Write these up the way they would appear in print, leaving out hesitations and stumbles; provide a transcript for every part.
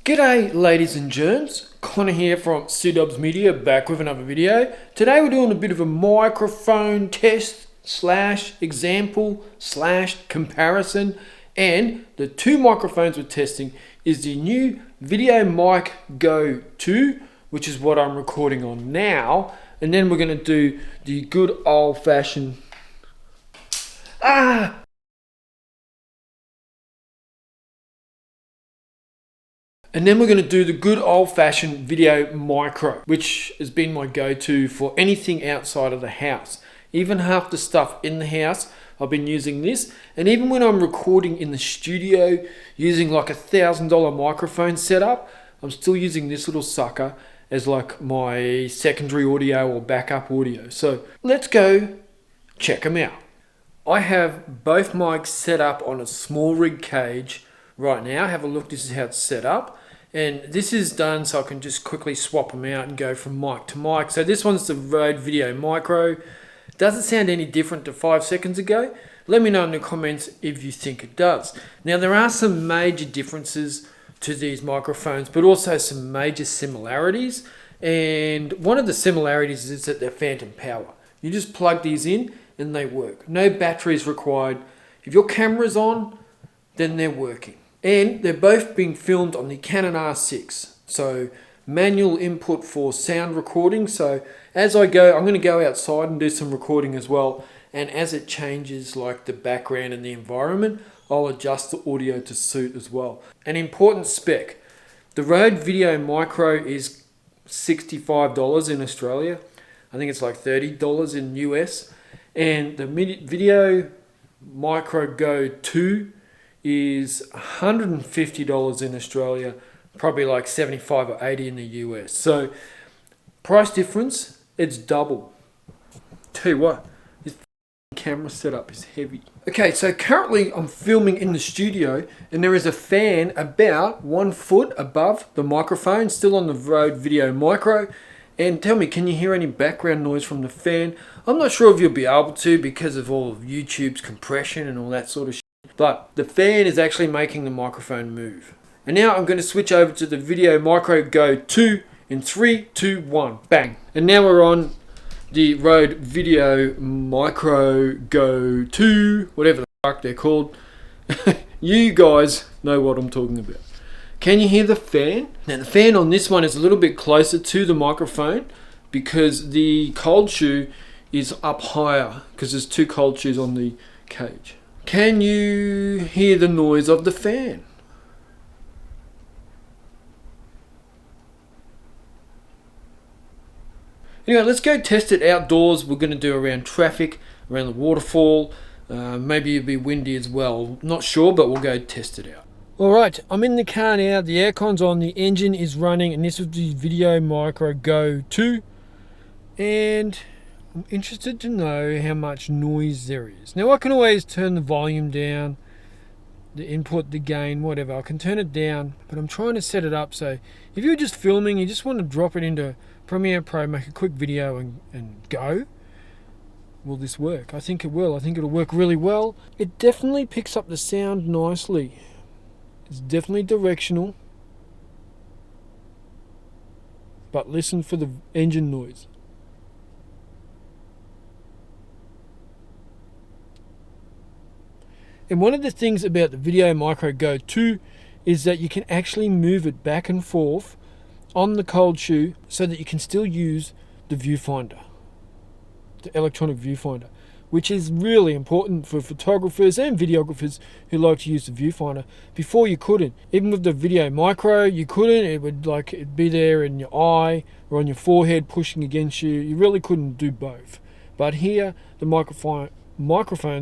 G'day ladies and germs, Conor here from Sudubs Media, back with another video. Today we're doing a bit of a microphone test slash example slash comparison, and the two microphones we're testing is the new Videomic GO II, which is what I'm recording on now, and then we're going to do the good old fashioned And then we're going to do the good old-fashioned Video Micro, which has been my go-to for anything outside of the house. Even half the stuff in the house, I've been using this. And even when I'm recording in the studio using like $1,000 microphone setup, I'm still using this little sucker as like my secondary audio or backup audio. So let's go check them out. I have both mics set up on a small rig cage right now. Have a look, this is how it's set up. And this is done so I can just quickly swap them out and go from mic to mic. So this one's the Rode Video Micro. Does it sound any different to 5 seconds ago? Let me know in the comments if you think it does. Now there are some major differences to these microphones, but also some major similarities. And one of the similarities is that they're phantom power. You just plug these in and they work. No batteries required. If your camera's on, then they're working. And they're both being filmed on the Canon R6. So manual input for sound recording. So as I go, I'm going to go outside and do some recording as well. And as it changes like the background and the environment, I'll adjust the audio to suit as well. An important spec. The Rode Video Micro is $65 in Australia. I think it's like $30 in US. And the Video Micro GO II is $150 in Australia, probably like 75 or 80 in the US. So price difference, it's double. Tell you what, this camera setup is heavy. Okay, so currently I'm filming in the studio and there is a fan about 1 foot above the microphone, still on the Rode Video Micro. And tell me, can you hear any background noise from the fan? I'm not sure if you'll be able to because of all of YouTube's compression and all that sort of shit. But the fan is actually making the microphone move. And now I'm going to switch over to the Video Micro GO II in 3, 2, 1, bang. And now we're on the Rode Video Micro GO II, whatever the fuck they're called. You guys know what I'm talking about. Can you hear the fan? Now the fan on this one is a little bit closer to the microphone because the cold shoe is up higher because there's 2 cold shoes on the cage. Can you hear the noise of the fan? Anyway, let's go test it outdoors. We're going to do around traffic, around the waterfall. Maybe it'll be windy as well. Not sure, but we'll go test it out. Alright, I'm in the car now. The aircon's on, the engine is running, and this is the Video Micro GO II. And I'm interested to know how much noise there is. Now I can always turn the volume down, the input, the gain, whatever. I can turn it down, but I'm trying to set it up so if you're just filming, you just want to drop it into Premiere Pro, make a quick video and go. Will this work? I think it will. I think it'll work really well. It definitely picks up the sound nicely. It's definitely directional. But listen for the engine noise. And one of the things about the Video Micro GO II is that you can actually move it back and forth on the cold shoe so that you can still use the viewfinder, the electronic viewfinder, which is really important for photographers and videographers who like to use the viewfinder. Before you couldn't. Even with the Video Micro, you couldn't. It would it'd be there in your eye or on your forehead pushing against you. You really couldn't do both. But here, the microphone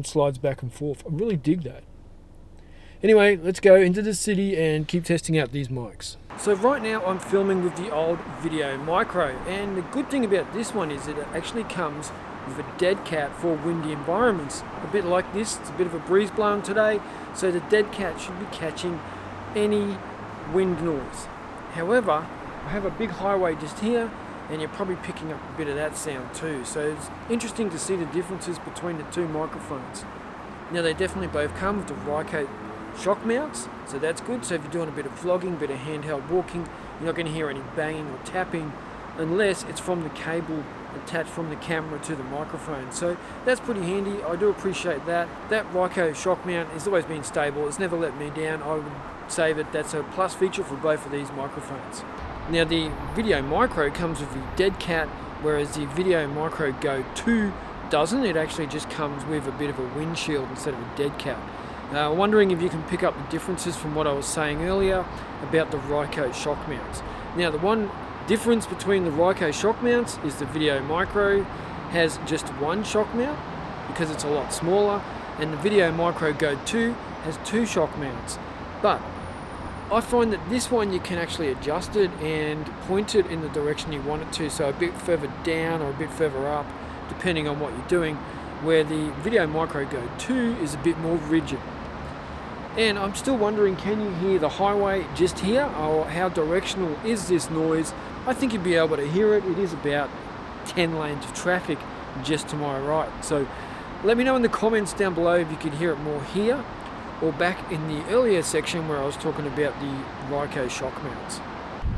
slides back and forth. I really dig that. Anyway, let's go into the city and keep testing out these mics. So right now I'm filming with the old Video Micro, and the good thing about this one is that it actually comes with a dead cat for windy environments. A bit like this, it's a bit of a breeze blowing today, so the dead cat should be catching any wind noise. However, I have a big highway just here, and you're probably picking up a bit of that sound too. So it's interesting to see the differences between the two microphones. Now they definitely both come with the shock mounts, so that's good. So if you're doing a bit of vlogging, a bit of handheld walking, you're not going to hear any banging or tapping unless it's from the cable attached from the camera to the microphone. So that's pretty handy. I do appreciate that. That Ryko shock mount has always been stable. It's never let me down. I would say that that's a plus feature for both of these microphones. Now the Video Micro comes with the dead cat, whereas the Videomic GO II doesn't. It actually just comes with a bit of a windshield instead of a dead cat. Wondering if you can pick up the differences from what I was saying earlier about the Ryko shock mounts. Now the one difference between the Ryko shock mounts is the Video Micro has just one shock mount because it's a lot smaller, and the Videomic GO II has two shock mounts. But I find that this one you can actually adjust it and point it in the direction you want it to, so a bit further down or a bit further up depending on what you're doing, where the Videomic GO II is a bit more rigid. And I'm still wondering, can you hear the highway just here, or how directional is this noise? I think you'd be able to hear it. It is about 10 lanes of traffic just to my right. So let me know in the comments down below if you could hear it more here or back in the earlier section where I was talking about the Ryko shock mounts.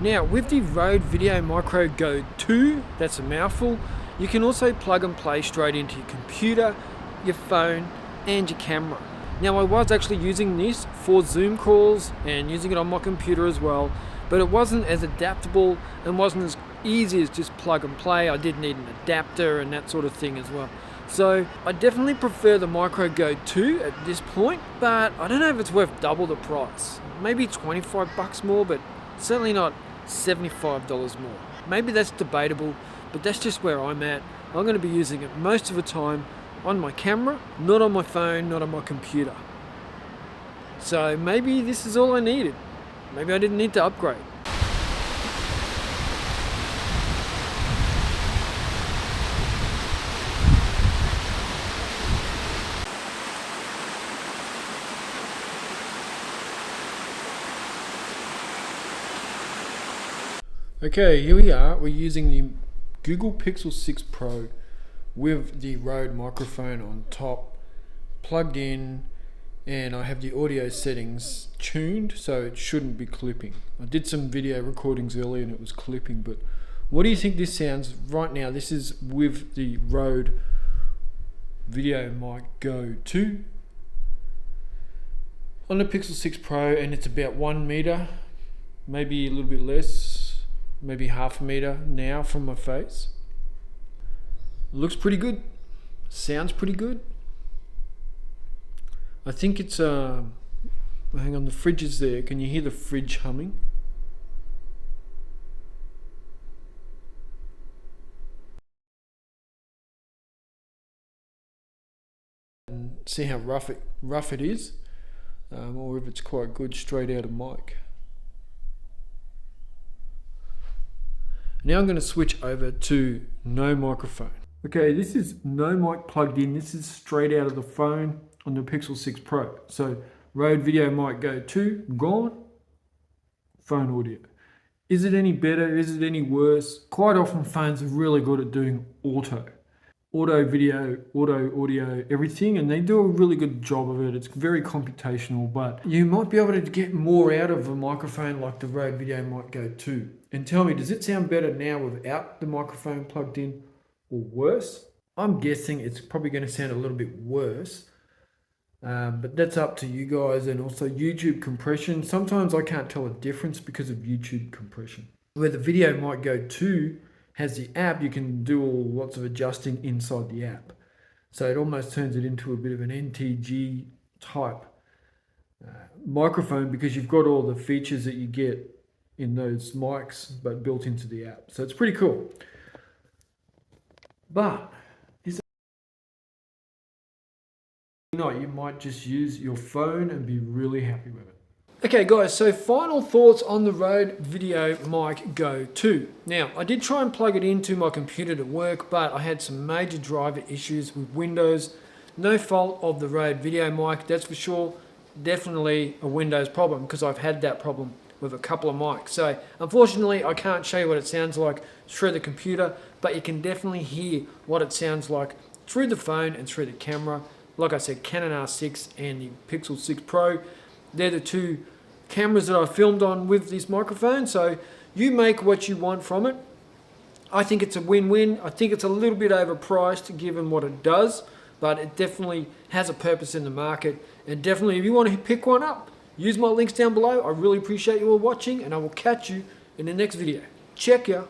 Now with the Rode Videomic GO II, that's a mouthful, you can also plug and play straight into your computer, your phone and your camera. Now I was actually using this for Zoom calls and using it on my computer as well, but it wasn't as adaptable and wasn't as easy as just plug and play. I did need an adapter and that sort of thing as well. So I definitely prefer the Micro Go II at this point, but I don't know if it's worth double the price. Maybe 25 bucks more, but certainly not $75 more. Maybe that's debatable, but that's just where I'm at. I'm going to be using it most of the time on my camera, not on my phone, not on my computer. So maybe this is all I needed. Maybe I didn't need to upgrade. Okay, here we are. We're using the Google Pixel 6 Pro with the Rode microphone on top, plugged in, and I have the audio settings tuned so it shouldn't be clipping. I did some video recordings earlier and it was clipping, but what do you think this sounds right now? This is with the Rode Videomic GO II on the Pixel 6 Pro, and it's about 1 meter, maybe a little bit less, maybe half a meter now from my face. Looks pretty good, sounds pretty good. I think it's hang on, the fridge is there. Can you hear the fridge humming? And see how rough it is, or if it's quite good straight out of mic. Now I'm going to switch over to no microphone. Okay, this is no mic plugged in. This is straight out of the phone on the Pixel 6 Pro. So Rode Videomic GO II, gone, phone audio. Is it any better? Is it any worse? Quite often phones are really good at doing auto video, auto audio, everything, and they do a really good job of it. It's very computational, but you might be able to get more out of a microphone like the Rode Videomic GO II. And tell me, does it sound better now without the microphone plugged in, or worse? I'm guessing it's probably going to sound a little bit worse, but that's up to you guys. And also YouTube compression. Sometimes I can't tell a difference because of YouTube compression. Where the Videomic GO II has the app, you can do lots of adjusting inside the app. So it almost turns it into a bit of an NTG type microphone, because you've got all the features that you get in those mics but built into the app. So it's pretty cool. But you might just use your phone and be really happy with it. Okay guys, so final thoughts on the Rode Videomic GO II. Now, I did try and plug it into my computer to work, but I had some major driver issues with Windows. No fault of the Rode Videomic, that's for sure. Definitely a Windows problem, because I've had that problem with a couple of mics. So unfortunately, I can't show you what it sounds like through the computer, but you can definitely hear what it sounds like through the phone and through the camera. Like I said, Canon R6 and the Pixel 6 Pro. they're the two cameras that I filmed on with this microphone. So you make what you want from it. I think it's a win-win. I think it's a little bit overpriced given what it does, but it definitely has a purpose in the market. And definitely, if you want to pick one up, use my links down below. I really appreciate you all watching, and I will catch you in the next video. Check ya.